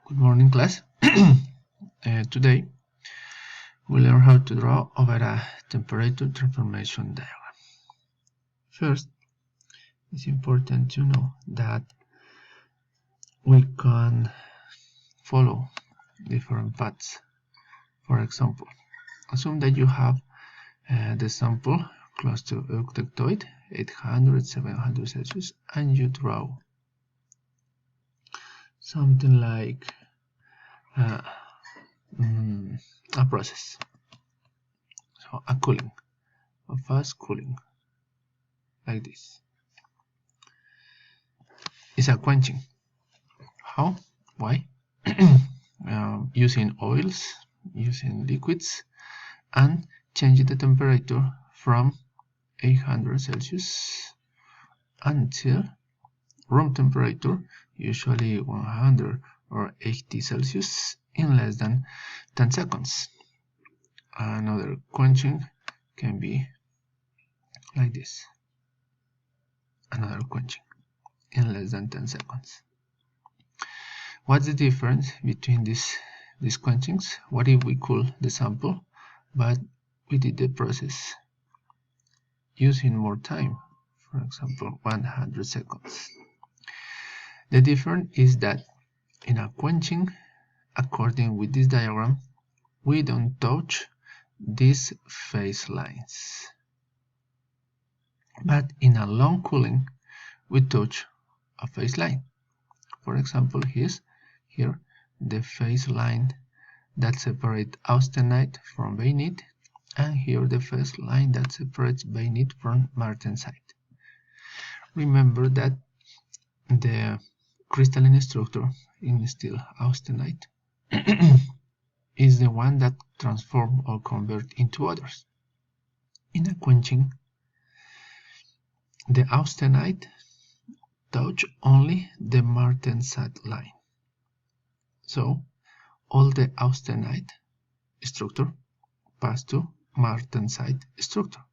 Good morning, class. Today we learn how to draw over a temperature transformation diagram. First, it's important to know that we can follow different paths. For example, assume that you have the sample close to eutectoid, 800, 700 Celsius, and you draw something like a process. So a cooling, a fast cooling, like this. It's a quenching. How? Why? Using oils, using liquids, and changing the temperature from 800 Celsius until room temperature, usually 100 or 80 Celsius, in less than 10 seconds. Another quenching can be like this. Another quenching in less than 10 seconds. What's the difference between these quenchings? What if we cool the sample, but we did the process using more time, for example 100 seconds? The difference is that in a quenching, according with this diagram, we don't touch these phase lines, but in a long cooling we touch a phase line. For example, here the phase line that separates austenite from bainite, and here the phase line that separates bainite from martensite. Remember that the crystalline structure in steel austenite is the one that transforms or converts into others. In a quenching, the austenite touch only the martensite line. So all the austenite structure pass to martensite structure.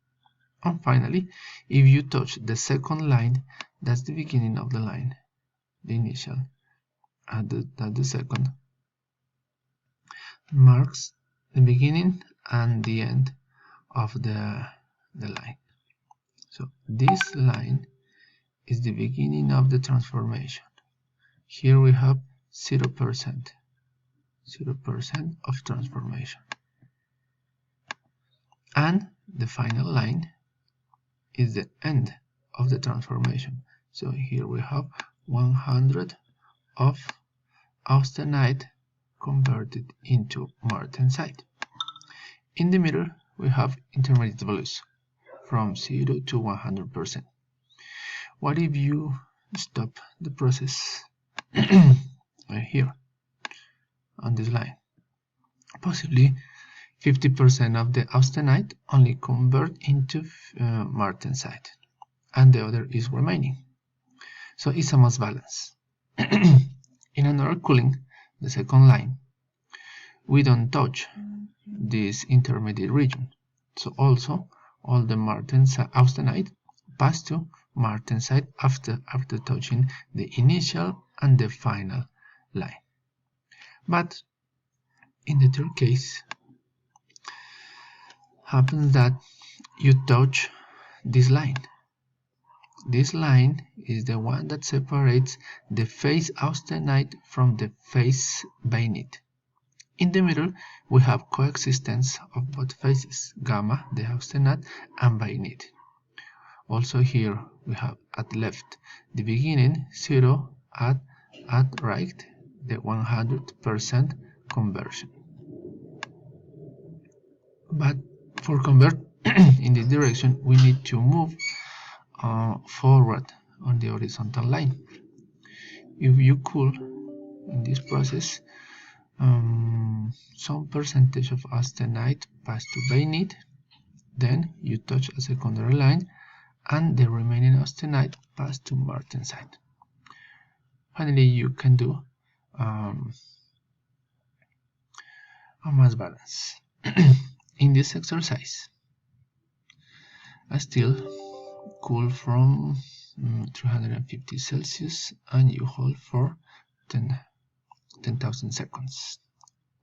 And finally, if you touch the second line, that's the beginning of the line, the initial, and the second marks the beginning and the end of the line. So this line is the beginning of the transformation. Here we have 0% of transformation, and the final line is the end of the transformation. So here we have 100 of austenite converted into martensite. In the middle we have intermediate values from 0 to 100%. What if you stop the process here on this line? Possibly 50% of the austenite only convert into martensite, and the other is remaining. So it's a mass balance. In another cooling, the second line, we don't touch this intermediate region. So also all the austenite pass to martensite after touching the initial and the final line. But in the third case, happens that you touch this line. This line is the one that separates the phase austenite from the phase bainite. In the middle, we have coexistence of both phases, gamma, the austenite, and bainite. Also here we have at left the beginning 0, at right the 100% conversion. But for convert in this direction, we need to move forward on the horizontal line. If you cool in this process, some percentage of austenite pass to bainite, then you touch a secondary line, and the remaining austenite pass to martensite. Finally, you can do a mass balance. In this exercise, a steel cool from 350 Celsius, and you hold for 10 10,000 seconds.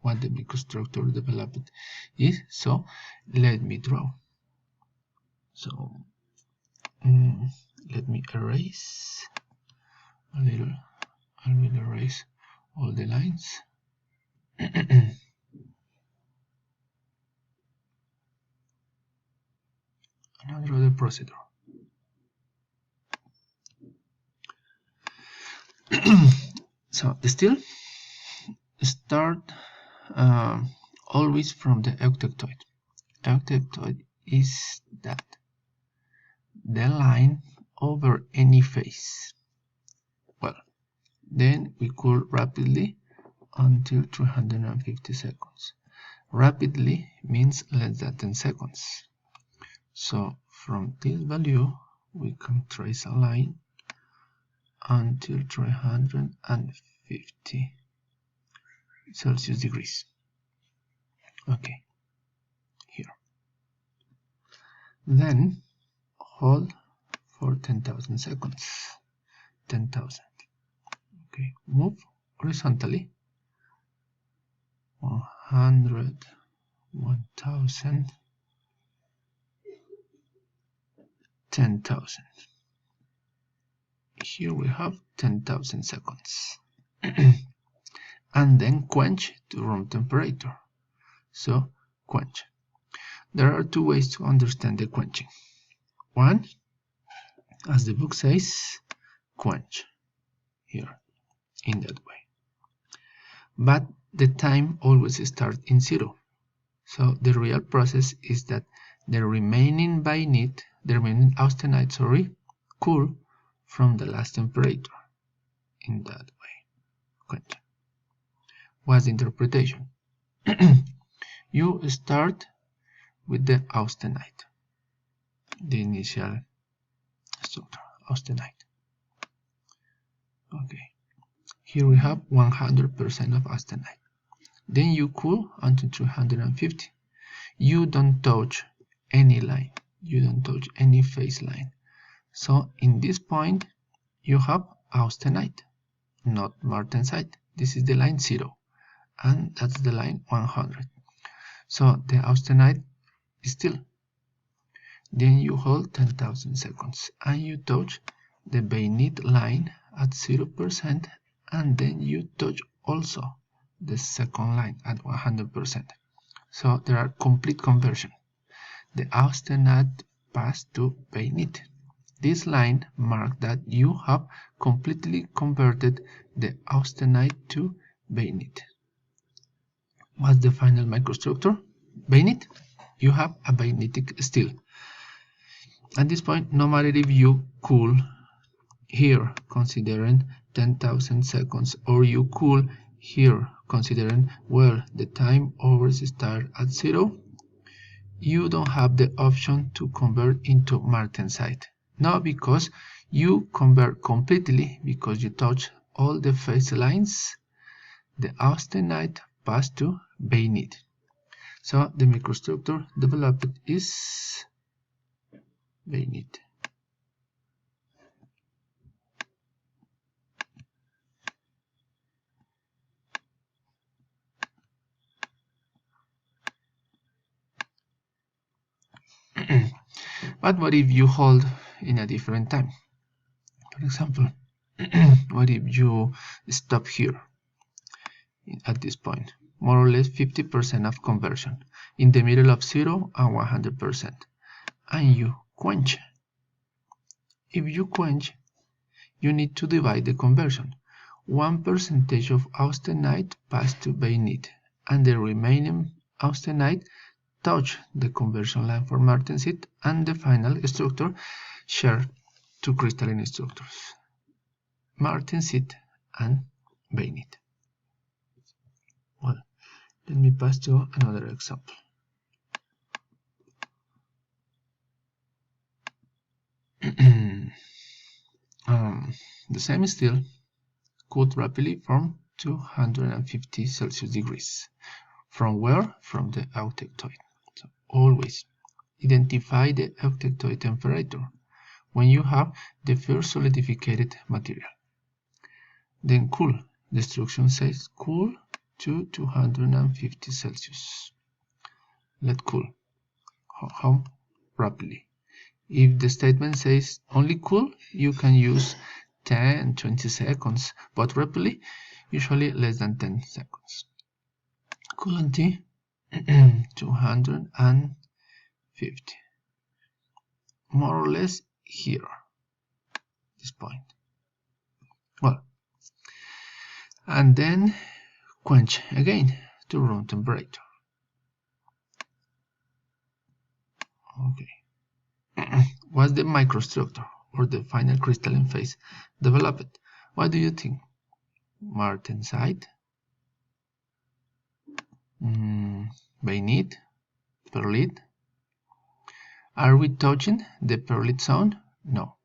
What the microstructure developed is. So let me draw. So let me erase a little. I will erase all the lines. And I'll draw the procedure. So still start always from the eutectoid. Eutectoid is that the line over any face. Well, then we cool rapidly until 350 seconds. Rapidly means less than 10 seconds. So from this value we can trace a line until 350 Celsius degrees. Okay, here. Then hold for 10,000 seconds. 10,000. Okay, move horizontally. 100, 1,000, 10,000. Here we have 10,000 seconds. And then quench to room temperature. So quench. There are two ways to understand the quenching. One, as the book says, quench here in that way. But the time always starts in 0. So the real process is that the remaining austenite, cool from the last temperature in that way. Quench. What's the interpretation? You start with the austenite, the initial structure, austenite. Okay, here we have 100% of austenite. Then you cool until 350. You don't touch any line, you don't touch any phase line. So in this point you have austenite, not martensite. This is the line 0 and that's the line 100. So the austenite is still. Then you hold 10,000 seconds and you touch the bayonet line at 0%, and then you touch also the second line at 100%. So there are complete conversion. The austenite passed to bayonet. This line marks that you have completely converted the austenite to bayonet. What's the final microstructure? Bayonet. You have a bayonetic steel. At this point, no matter if you cool here considering 10,000 seconds or you cool here considering, well, the time always starts at 0, you don't have the option to convert into martensite. No, because you convert completely because you touch all the phase lines. The austenite passed to bayonet. So the microstructure developed is bayonet. But what if you hold in a different time? For example, what if you stop here at this point? More or less 50% of conversion in the middle of 0 and 100%, and you quench. If you quench, you need to divide the conversion. 1% of austenite passed to bayonet, and the remaining austenite touch the conversion line for martensite, and the final structure share two crystalline structures, martensite and bayonet. Well, let me pass to another example. The same steel cooled rapidly from 250 Celsius degrees. From where? From the eutectoid. So always identify the eutectoid temperature when you have the first solidified material. Then cool The instruction says cool to 250 Celsius. Let cool. How rapidly? If the statement says only cool, you can use 10, 20 seconds, but rapidly, usually less than 10 seconds. Coolant T 250. More or less here, this point. Well, and then quench again to room temperature. Okay. What's the microstructure or the final crystalline phase developed? What do you think? Martensite, bainite, perlite. Are we touching the perlite zone? No.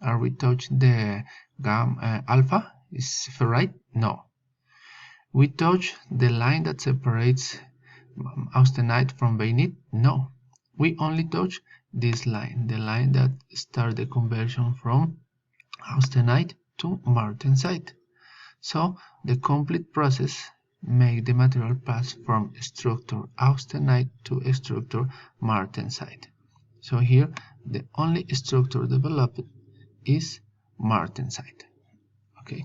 Are we touching the alpha? Is ferrite? No. We touch the line that separates austenite from bainite? No. We only touch this line, the line that starts the conversion from austenite to martensite. So the complete process makes the material pass from structure austenite to structure martensite. So here the only structure developed is martensite. Okay,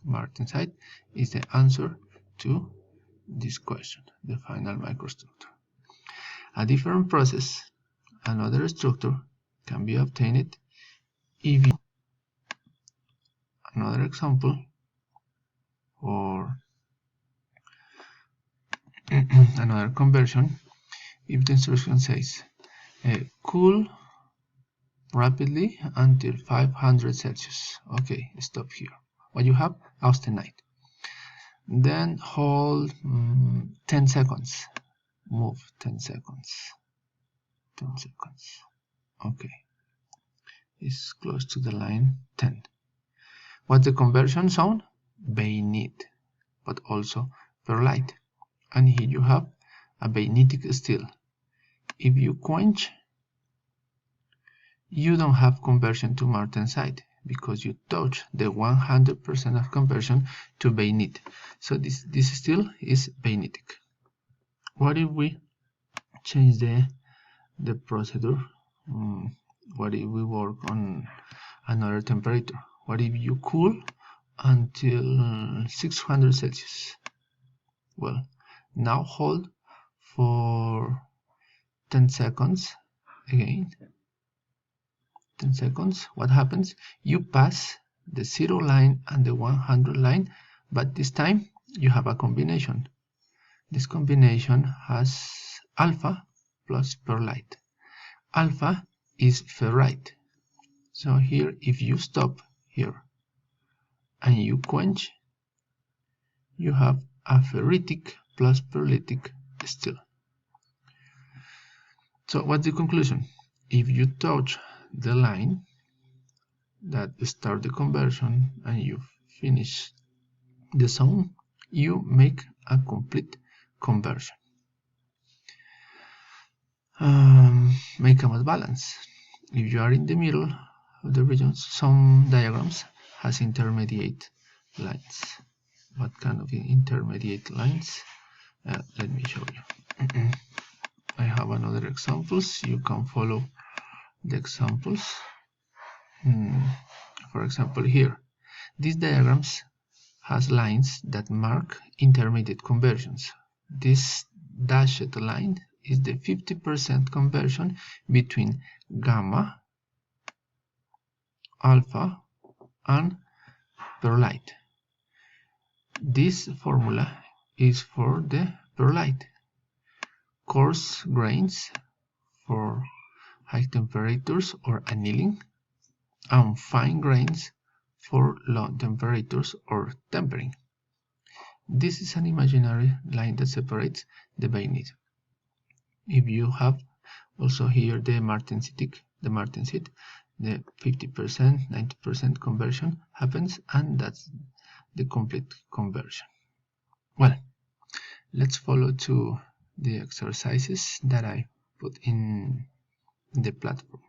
martensite is the answer to this question, the final microstructure. A different process, another structure, can be obtained if you another example or another conversion. If the instruction says cool rapidly until 500 Celsius. Okay, stop here. What you have? Austenite. Then hold 10 seconds. Move 10 seconds. 10 seconds. Okay. It's close to the line 10. What's the conversion zone? Bainite, but also perlite. And here you have a bainitic steel. If you quench, you don't have conversion to martensite because you touch the 100% of conversion to bainite. So this steel is bainitic. What if we change the procedure? What if we work on another temperature? What if you cool until 600 Celsius? Well, now hold for 10 seconds again. 10 seconds. What happens? You pass the 0 line and the 100 line, but this time you have a combination. This combination has alpha plus perlite. Alpha is ferrite. So here, if you stop here and you quench, you have a ferritic plus perlitic steel. So what's the conclusion? If you touch the line that start the conversion and you finish the zone, you make a complete conversion. Make a mass balance. If you are in the middle of the region, some diagrams has intermediate lines. What kind of intermediate lines? Let me show you. I have another examples. You can follow the examples. For example, here, these diagrams has lines that mark intermediate conversions. This dashed line is the 50% conversion between gamma, alpha, and perlite. This formula is for the perlite. Coarse grains for high temperatures or annealing, and fine grains for low temperatures or tempering. This is an imaginary line that separates the bainite. If you have also here the martensite, the 50%, 90% conversion happens, and that's the complete conversion. Well, let's follow to the exercises that I put in the platform.